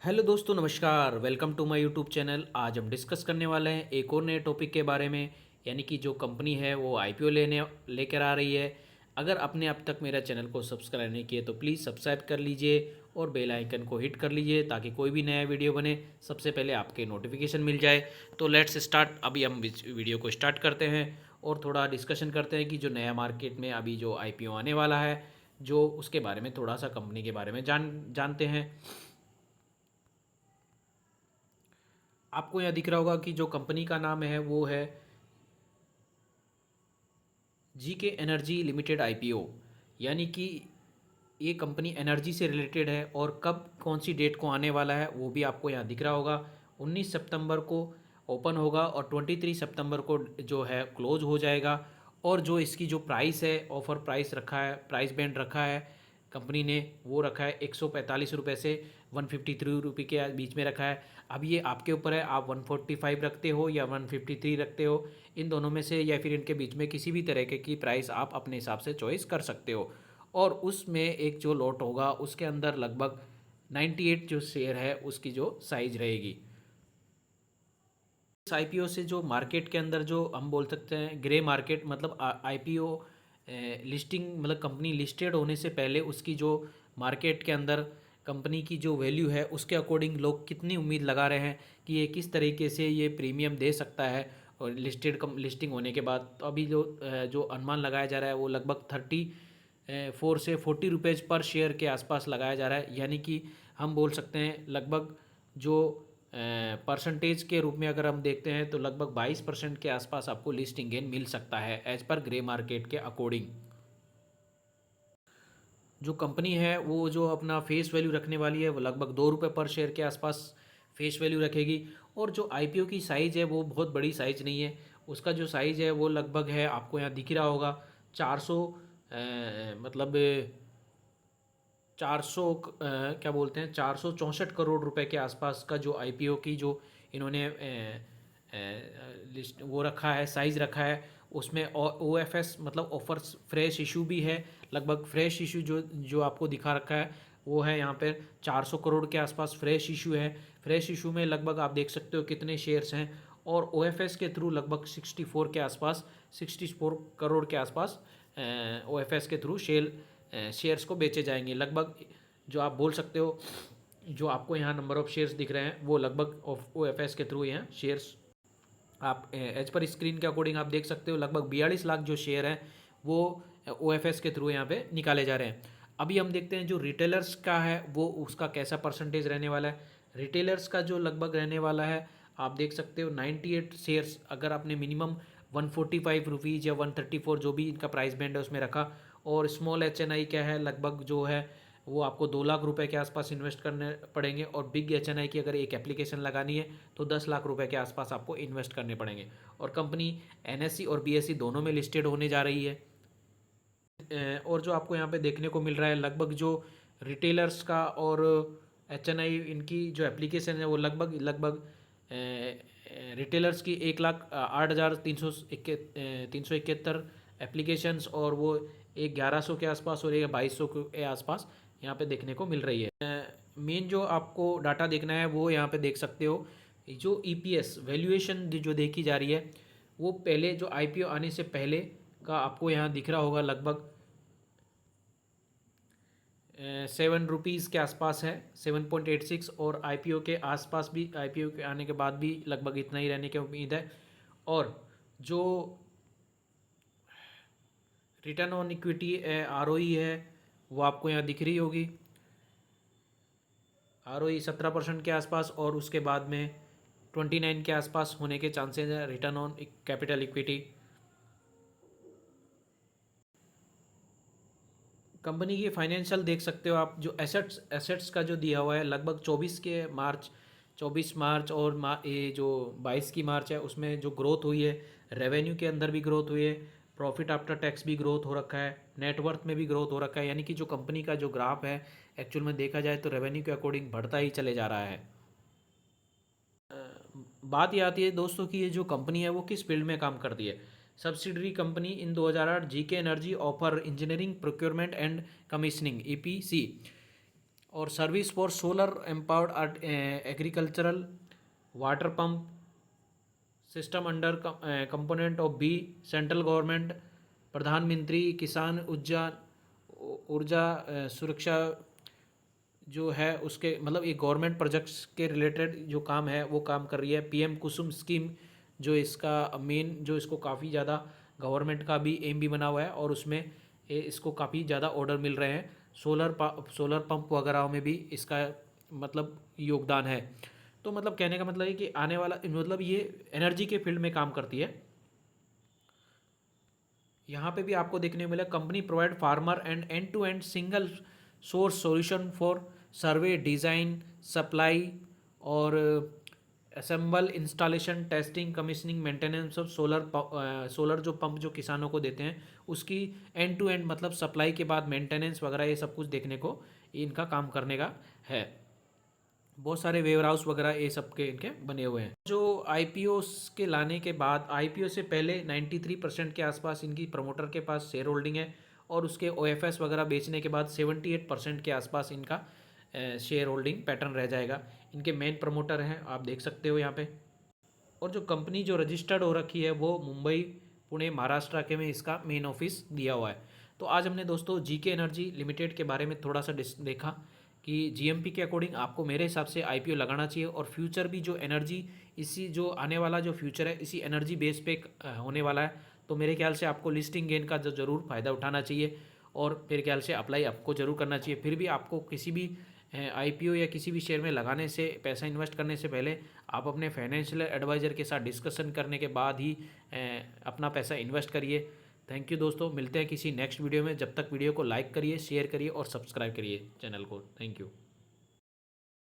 Hello दोस्तों, नमस्कार। Welcome to my YouTube channel. आज हम डिस्कस करने वाले हैं एक और नए टॉपिक के बारे में, यानी कि जो कंपनी है वो आईपीओ लेकर आ रही है। अगर आपने अब तक मेरा चैनल को सब्सक्राइब नहीं किया तो प्लीज़ सब्सक्राइब कर लीजिए और बेल आइकन को हिट कर लीजिए ताकि कोई भी नया वीडियो बने सबसे पहले आपके नोटिफिकेशन मिल जाए। तो लेट्स स्टार्ट। अभी हम इस वीडियो को स्टार्ट करते हैं और थोड़ा डिस्कशन करते हैं कि जो नया मार्केट में अभी जो आईपीओ आने वाला है, जो उसके बारे में थोड़ा सा कंपनी के बारे में जानते हैं। आपको यहाँ दिख रहा होगा कि जो कंपनी का नाम है वो है जीके एनर्जी लिमिटेड आईपीओ, यानी कि ये कंपनी एनर्जी से रिलेटेड है और कब कौन सी डेट को आने वाला है वो भी आपको यहाँ दिख रहा होगा। 19 सितंबर को ओपन होगा और 23 सितंबर को जो है क्लोज हो जाएगा। और जो इसकी जो प्राइस है, ऑफर प्राइस रखा है, प्राइस बैंड रखा है कंपनी ने, वो रखा है 145 रुपये से 153 रुपये के बीच में रखा है। अब ये आपके ऊपर है, आप 145 रखते हो या 153 रखते हो, इन दोनों में से या फिर इनके बीच में किसी भी तरह की प्राइस आप अपने हिसाब से चॉइस कर सकते हो। और उसमें एक जो लॉट होगा उसके अंदर लगभग 98 जो शेयर है उसकी जो साइज रहेगी। इस आईपीओ से जो मार्केट के अंदर जो हम बोल सकते हैं ग्रे मार्केट, मतलब आईपीओ लिस्टिंग, मतलब कंपनी लिस्टेड होने से पहले उसकी जो मार्केट के अंदर कंपनी की जो वैल्यू है उसके अकॉर्डिंग लोग कितनी उम्मीद लगा रहे हैं कि ये किस तरीके से ये प्रीमियम दे सकता है। और लिस्टिंग होने के बाद तो अभी जो अनुमान लगाया जा रहा है वो लगभग 34 से 40 रुपीज़ पर शेयर के आसपास लगाया जा रहा है। यानी कि हम बोल सकते हैं लगभग जो परसेंटेज के रूप में अगर हम देखते हैं तो लगभग 22% के आसपास आपको लिस्टिंग गेन मिल सकता है एज पर ग्रे मार्केट के अकॉर्डिंग। जो कंपनी है वो जो अपना फेस वैल्यू रखने वाली है वो लगभग 2 रुपये पर शेयर के आसपास फेस वैल्यू रखेगी। और जो आईपीओ की साइज़ है वो बहुत बड़ी साइज़ नहीं है, उसका जो साइज़ है वो लगभग है, आपको यहाँ दिख रहा होगा 400, मतलब 400 क्या बोलते हैं, 464 रुपये के आसपास का जो आईपीओ की जो इन्होंने लिस्ट वो रखा है, साइज़ रखा है। उसमें ओ एफ एस मतलब ऑफर्स फ्रेश इशू भी है। लगभग फ्रेश इशू जो जो आपको दिखा रखा है वो है यहाँ पर 400 करोड़ के आसपास फ्रेश इशू है। फ्रेश इशू में लगभग आप देख सकते हो कितने शेयर्स हैं। और ओ एफ एस के थ्रू लगभग 64 के आसपास, 64 करोड़ के आसपास ओ एफ एस के थ्रू शेयर्स को बेचे जाएंगे। लगभग जो आप बोल सकते हो, जो आपको यहाँ नंबर ऑफ़ शेयर्स दिख रहे हैं वो लगभग ओ एफ एस के थ्रू यहाँ शेयर्स आप एज पर स्क्रीन के अकॉर्डिंग आप देख सकते हो। लगभग 42 लाख जो शेयर हैं वो ओ एफ एस के थ्रू यहाँ पे निकाले जा रहे हैं। अभी हम देखते हैं जो रिटेलर्स का है वो उसका कैसा परसेंटेज रहने वाला है। रिटेलर्स का जो लगभग रहने वाला है आप देख सकते हो 98 शेयर्स, अगर आपने मिनिमम 145 रुपीज़ या 134 जो भी इनका प्राइस बैंड है उसमें रखा। और स्मॉल एच एन आई क्या है, लगभग जो है वो आपको 2 लाख रुपए के आसपास इन्वेस्ट करने पड़ेंगे। और बिग एच एन आई की अगर एक एप्लीकेशन लगानी है तो 10 लाख रुपए के आसपास आपको इन्वेस्ट करने पड़ेंगे। और कंपनी एन एस सी और बी एस सी दोनों में लिस्टेड होने जा रही है। और जो आपको यहाँ पे देखने को मिल रहा है लगभग जो रिटेलर्स का और एच एन आई इनकी जो एप्लीकेशन है वो लगभग लगभग रिटेलर्स की 1,08,371 एप्लीकेशंस, और वो एक 1100 के आसपास और एक 2200 के आसपास यहाँ पे देखने को मिल रही है। मेन जो आपको डाटा देखना है वो यहाँ पे देख सकते हो। जो ईपीएस वैल्यूएशन जो देखी जा रही है वो पहले जो आईपीओ आने से पहले का आपको यहाँ दिख रहा होगा, लगभग 7 रुपीज़ के आसपास है, 7.86। और आईपीओ के आसपास भी, आईपीओ के आने के बाद भी लगभग इतना ही रहने की उम्मीद है। और जो return on equity R O E है वो आपको यहाँ दिख रही होगी, आर ओ ई 17% के आसपास, और उसके बाद में 29 के आसपास होने के चांसेस हैं return on capital equity. Company की फाइनेंशियल देख सकते हो आप, जो एसेट्स का जो दिया हुआ है लगभग 24 मार्च और ये जो 22 की मार्च है उसमें जो ग्रोथ हुई है, रेवेन्यू के अंदर भी ग्रोथ हुई है, प्रॉफिट आफ्टर टैक्स भी ग्रोथ हो रखा है, नेटवर्थ में भी ग्रोथ हो रखा है। यानी कि जो कंपनी का जो ग्राफ है एक्चुअल में देखा जाए तो रेवेन्यू के अकॉर्डिंग बढ़ता ही चले जा रहा है। बात ये आती है दोस्तों कि ये जो कंपनी है वो किस फील्ड में काम करती है। Subsidiary company in 2008 GK energy offer engineering procurement and commissioning EPC. और service for solar empowered agricultural water pump system under component of B central government प्रधानमंत्री किसान ऊर्जा सुरक्षा जो है उसके मतलब ये गवर्नमेंट प्रोजेक्ट्स के रिलेटेड जो काम है वो काम कर रही है। पीएम कुसुम स्कीम जो इसका मेन जो इसको काफ़ी ज़्यादा गवर्नमेंट का भी एम भी बना हुआ है और उसमें इसको काफ़ी ज़्यादा ऑर्डर मिल रहे हैं। सोलर पंप वगैरह में भी इसका मतलब योगदान है। तो मतलब कहने का मतलब है कि आने वाला मतलब ये एनर्जी के फील्ड में काम करती है। यहाँ पे भी आपको देखने को मिला company provide farmer end to end single source solution for survey design supply और assemble installation testing commissioning maintenance of solar जो पंप जो किसानों को देते हैं उसकी एंड टू एंड मतलब सप्लाई के बाद मेंटेनेंस वगैरह ये सब कुछ देखने को इनका काम करने का है। बहुत सारे वेयर हाउस वगैरह ये सब के इनके बने हुए हैं। जो आईपीओ के लाने के बाद आईपीओ से पहले 93% के आसपास इनकी प्रमोटर के पास शेयर होल्डिंग है और उसके ओएफएस वगैरह बेचने के बाद 78% के आसपास इनका शेयर होल्डिंग पैटर्न रह जाएगा। इनके मेन प्रमोटर हैं आप देख सकते हो यहाँ पे। और जो कंपनी जो रजिस्टर्ड हो रखी है वो मुंबई पुणे महाराष्ट्र के में इसका मेन ऑफिस दिया हुआ है। तो आज हमने दोस्तों जीके एनर्जी लिमिटेड के बारे में थोड़ा सा देखा कि जीएमपी के अकॉर्डिंग आपको मेरे हिसाब से आईपीओ लगाना चाहिए और फ्यूचर भी जो एनर्जी इसी जो आने वाला जो फ्यूचर है इसी एनर्जी बेस पे होने वाला है। तो मेरे ख्याल से आपको लिस्टिंग गेन का जो ज़रूर फ़ायदा उठाना चाहिए और मेरे ख्याल से अप्लाई आपको ज़रूर करना चाहिए। फिर भी आपको किसी भी आईपीओ या किसी भी शेयर में लगाने से पैसा इन्वेस्ट करने से पहले आप अपने फाइनेंशियल एडवाइज़र के साथ डिस्कशन करने के बाद ही अपना पैसा इन्वेस्ट करिए। थैंक यू दोस्तों, मिलते हैं किसी नेक्स्ट वीडियो में। जब तक वीडियो को लाइक करिए शेयर करिए और सब्सक्राइब करिए चैनल को। Thank you.